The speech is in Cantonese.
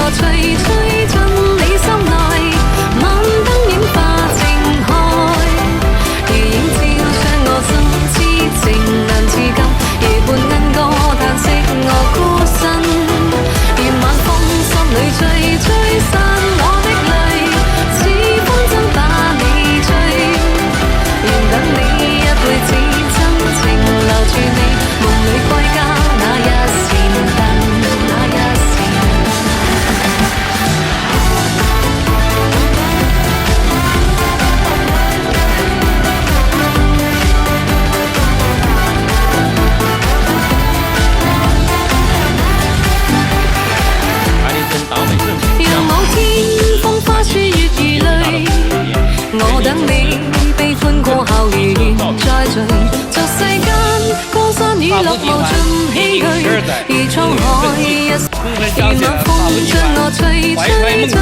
我隨吹進你心內，晚燈掩化靜開，夜影照窗我心知情難自禁，夜半鶯歌嘆息我孤身，夜晚風心裏吹吹散我的淚，似風箏把你追，願等你一輩子真情留住你，夢裏歸家那一線燈，那一線讓某天風花雪月如淚，我等你悲歡過後如願再聚，俗世間江山雨落無盡唏噓，如滄海一如晚風將我吹吹進